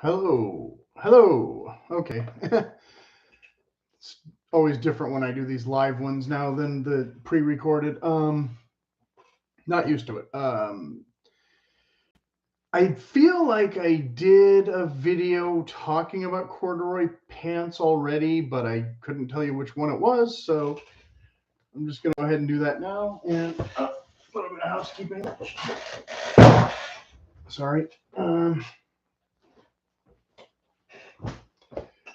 Hello. Hello. Okay. It's always different when I do these live ones now than the pre-recorded. Not used to it. I feel like I did a video talking about corduroy pants already, but I couldn't tell you which one it was, so I'm just gonna go ahead and do that now. And a little bit of housekeeping. Sorry.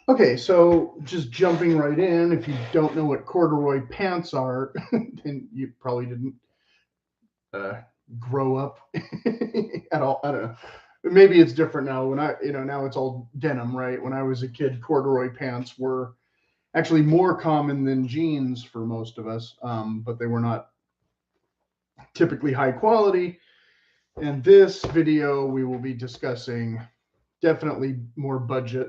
Okay, so just jumping right in, if you don't know what corduroy pants are, then you probably didn't uh, grow up at all. I don't know. Maybe it's different now. Now it's all denim, right? When I was a kid, corduroy pants were actually more common than jeans for most of us, but they were not typically high quality. And this video, we will be discussing definitely more budget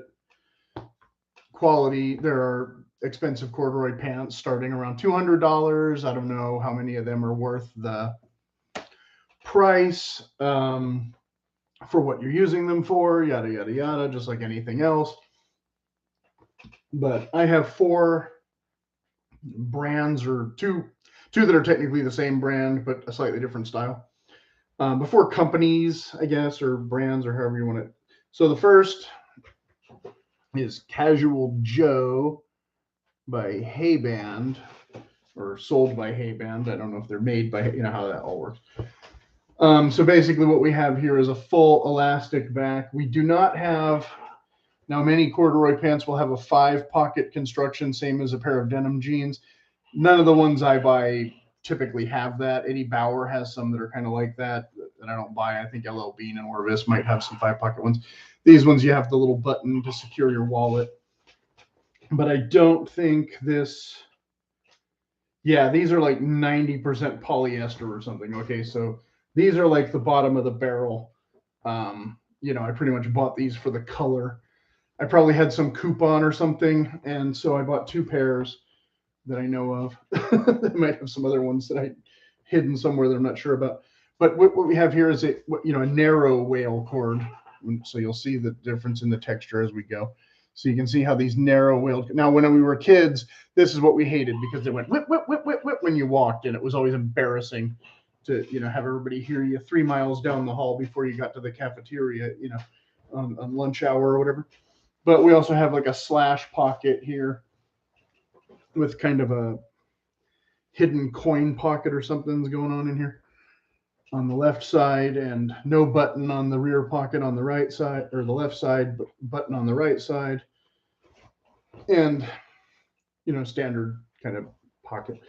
quality. There are expensive corduroy pants starting around $200. I don't know how many of them are worth the price for what you're using them for, yada, yada, yada, just like anything else. But I have four brands, or two that are technically the same brand, but a slightly different style. Before companies, I guess, or brands, or however you want it. So the first is Casual Joe by Haband, or sold by Haband. I don't know if they're made by, how that all works. So basically what we have here is a full elastic back. We do not have, now many corduroy pants will have a 5-pocket construction, same as a pair of denim jeans. None of the ones I buy typically have that. Eddie Bauer has some that are kind of like that I don't buy. I think LL Bean and Orvis might have some 5-pocket ones. These ones, you have the little button to secure your wallet. But I don't think this, yeah, these are like 90% polyester or something. Okay, so these are like the bottom of the barrel. I pretty much bought these for the color. I probably had some coupon or something, and so I bought 2 pairs that I know of. I might have some other ones that I hidden somewhere that I'm not sure about. But what we have here is a narrow whale cord. So you'll see the difference in the texture as we go. So you can see how these narrow whale. Now, when we were kids, this is what we hated because they went whip, whip, whip, whip, whip when you walked, and it was always embarrassing to have everybody hear you 3 miles down the hall before you got to the cafeteria, on lunch hour or whatever. But we also have like a slash pocket here with kind of a hidden coin pocket or something's going on in here on the left side, and no button on the rear pocket on the right side, or the left side, but button on the right side, and standard kind of pocket.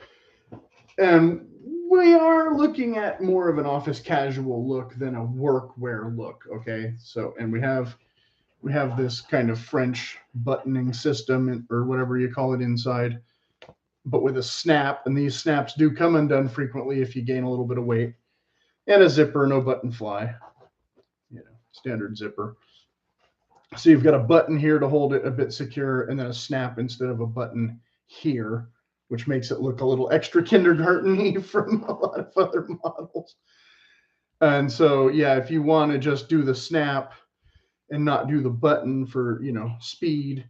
And we are looking at more of an office casual look than a workwear look. Okay, so and we have this kind of French buttoning system, or whatever you call it, inside, but with a snap. And these snaps do come undone frequently if you gain a little bit of weight. And a zipper, no button fly, standard zipper. So you've got a button here to hold it a bit secure, and then a snap instead of a button here, which makes it look a little extra kindergarten-y from a lot of other models. And so, yeah, if you want to just do the snap and not do the button for, speed,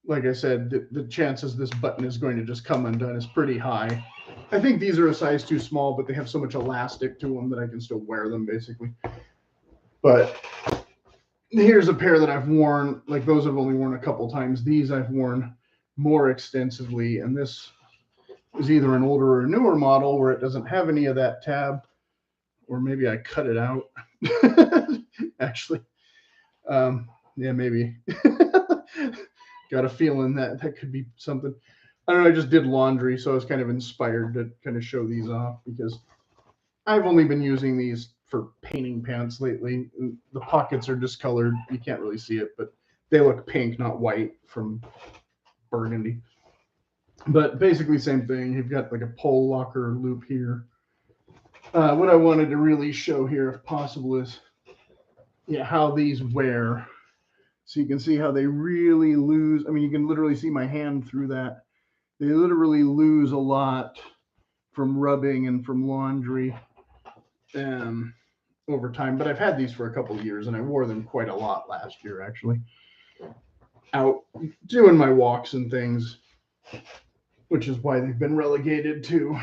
like I said, the chances this button is going to just come undone is pretty high. I think these are a size too small, but they have so much elastic to them that I can still wear them, basically. But here's a pair that I've worn. Like, those I've only worn a couple times. These I've worn more extensively, and this is either an older or a newer model where it doesn't have any of that tab, or maybe I cut it out. Actually, yeah, maybe. Got a feeling that could be something. I don't know. I just did laundry, so I was kind of inspired to kind of show these off because I've only been using these for painting pants lately. The pockets are discolored. You can't really see it, but they look pink, not white, from burgundy. But basically, same thing. You've got like a pole locker loop here. What I wanted to really show here, if possible, is how these wear. So you can see how they really lose. I mean, you can literally see my hand through that. They literally lose a lot from rubbing and from laundry. over time, but I've had these for a couple of years and I wore them quite a lot last year, actually, out doing my walks and things, which is why they've been relegated to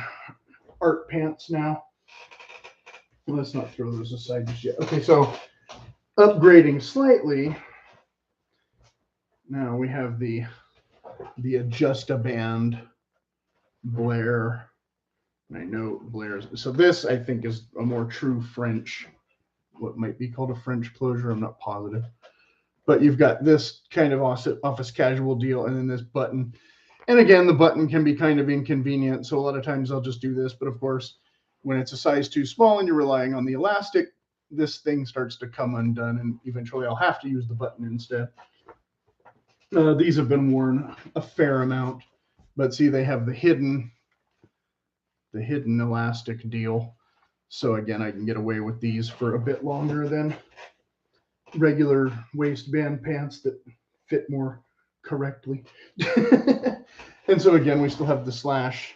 art pants now. Let's not throw those aside just yet. Okay, so upgrading slightly. Now we have the Haband Blair. I know Blair's. So this, I think, is a more true French, what might be called a French closure. I'm not positive. But you've got this kind of office casual deal, and then this button. And again, the button can be kind of inconvenient. So a lot of times I'll just do this. But of course, when it's a size too small and you're relying on the elastic, this thing starts to come undone, and eventually I'll have to use the button instead. These have been worn a fair amount, but see, they have the hidden elastic deal. So again, I can get away with these for a bit longer than regular waistband pants that fit more correctly. And so again, we still have the slash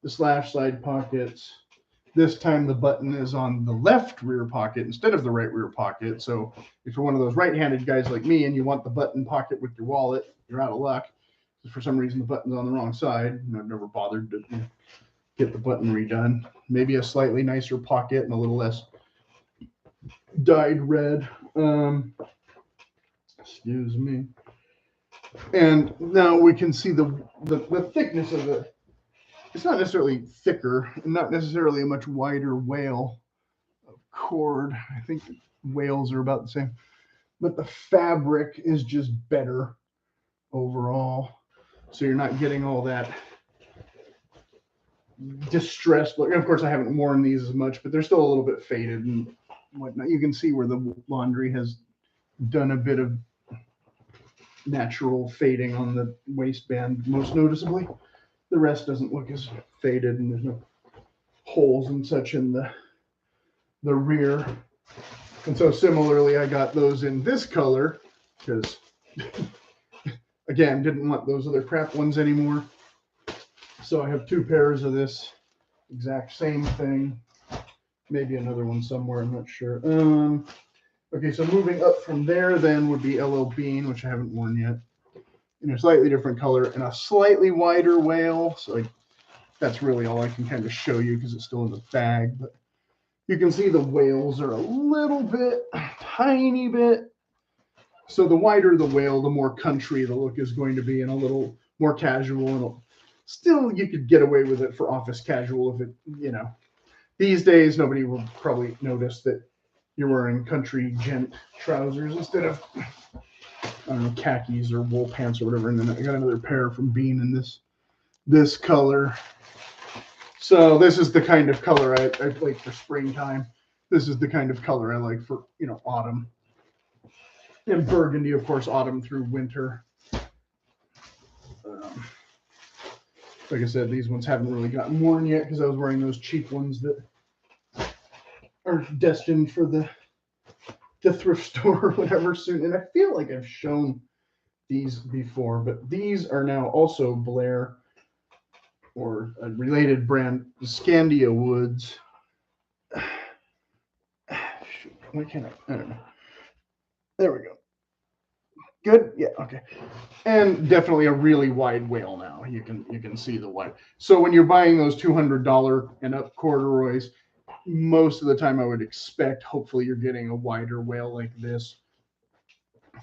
side pockets. This time the button is on the left rear pocket instead of the right rear pocket. So if you're one of those right-handed guys like me and you want the button pocket with your wallet, you're out of luck. For some reason, the button's on the wrong side, and I've never bothered to get the button redone. Maybe a slightly nicer pocket and a little less dyed red. Excuse me. And now we can see the thickness of the. It's not necessarily thicker, and not necessarily a much wider wale of cord. I think wales are about the same, but the fabric is just better overall. So you're not getting all that distressed look. And of course, I haven't worn these as much, but they're still a little bit faded and whatnot. You can see where the laundry has done a bit of natural fading on the waistband, most noticeably. The rest doesn't look as faded, and there's no holes and such in the rear. And so similarly, I got those in this color because, again, didn't want those other crap ones anymore. So I have two pairs of this exact same thing. Maybe another one somewhere, I'm not sure. Okay, so moving up from there then would be LL Bean, which I haven't worn yet, in a slightly different color and a slightly wider wale. So that's really all I can kind of show you because it's still in the bag. But you can see the wales are a little bit, tiny bit. So the wider the wale, the more country the look is going to be, and a little more casual. And still, you could get away with it for office casual if it, these days nobody will probably notice that you're wearing country gent trousers instead of, I don't know, khakis or wool pants or whatever. And then I got another pair from Bean in this color. So this is the kind of color I like for springtime. This is the kind of color I like for, autumn. And burgundy, of course, autumn through winter. Like I said, these ones haven't really gotten worn yet because I was wearing those cheap ones that are destined for the thrift store or whatever soon. And I feel like I've shown these before, but these are now also Blair or a related brand, Scandia woods. Why can't I don't know. There we go. Good. Yeah. Okay. And definitely a really wide wale now. You can see the wide. So when you're buying those $200 and up corduroys, most of the time I would expect, hopefully, you're getting a wider wale like this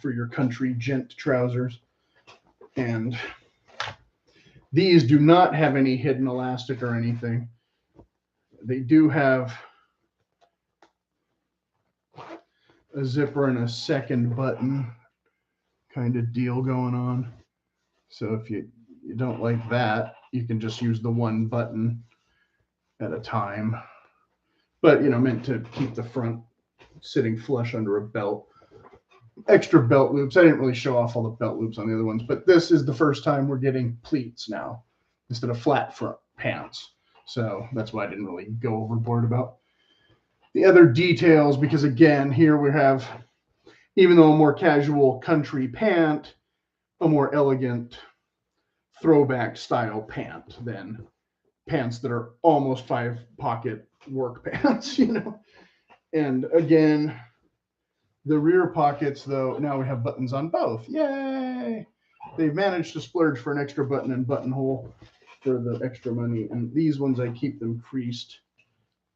for your country gent trousers. And these do not have any hidden elastic or anything. They do have a zipper and a second button kind of deal going on. So if you don't like that, you can just use the one button at a time. But, meant to keep the front sitting flush under a belt. Extra belt loops. I didn't really show off all the belt loops on the other ones, but this is the first time we're getting pleats now instead of flat front pants. So that's why I didn't really go overboard about the other details, because again, here we have, even though a more casual country pant, a more elegant throwback style pant than pants that are almost 5-pocket work pants, And again, the rear pockets, though, now we have buttons on both. Yay! They've managed to splurge for an extra button and buttonhole for the extra money. And these ones, I keep them creased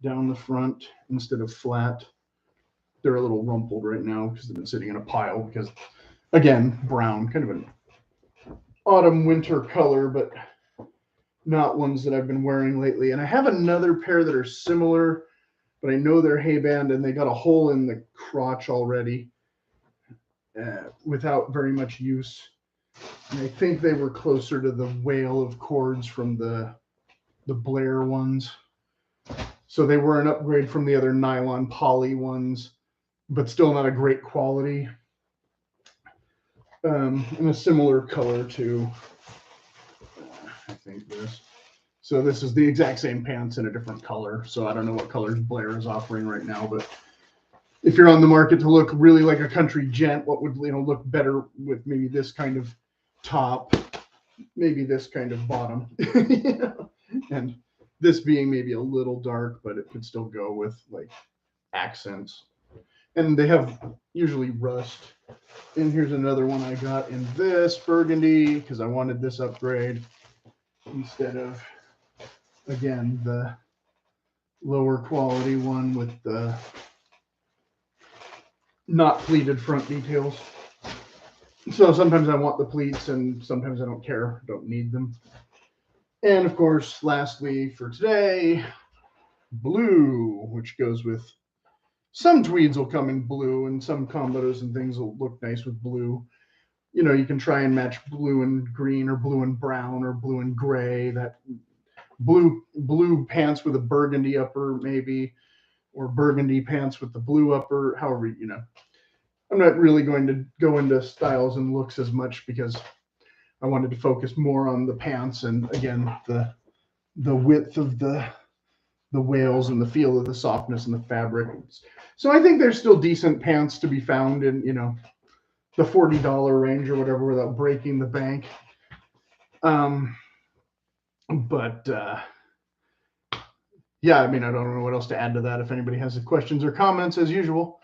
down the front instead of flat. They're a little rumpled right now because they've been sitting in a pile because, again, brown, kind of an autumn winter color, but not ones that I've been wearing lately. And I have another pair that are similar, but I know they're Haband and they got a hole in the crotch already without very much use. And I think they were closer to the whale of cords from the Blair ones. So they were an upgrade from the other nylon poly ones, but still not a great quality. And a similar color to, I think this. So this is the exact same pants in a different color. So I don't know what colors Blair is offering right now, but if you're on the market to look really like a country gent, what would look better with maybe this kind of top, maybe this kind of bottom, and this being maybe a little dark, but it could still go with like accents. And they have usually rust. And here's another one I got in this burgundy because I wanted this upgrade instead of, again, the lower quality one with the not pleated front details. So sometimes I want the pleats and sometimes I don't care, don't need them. And of course, lastly for today, blue, which goes with some tweeds will come in blue and some combos and things will look nice with blue. You can try and match blue and green or blue and brown or blue and gray. That blue pants with a burgundy upper maybe, or burgundy pants with the blue upper, however, I'm not really going to go into styles and looks as much because I wanted to focus more on the pants and, again, the width of the wales and the feel of the softness and the fabric. So I think there's still decent pants to be found in, the $40 range or whatever without breaking the bank. But yeah, I mean, I don't know what else to add to that. If anybody has questions or comments, as usual,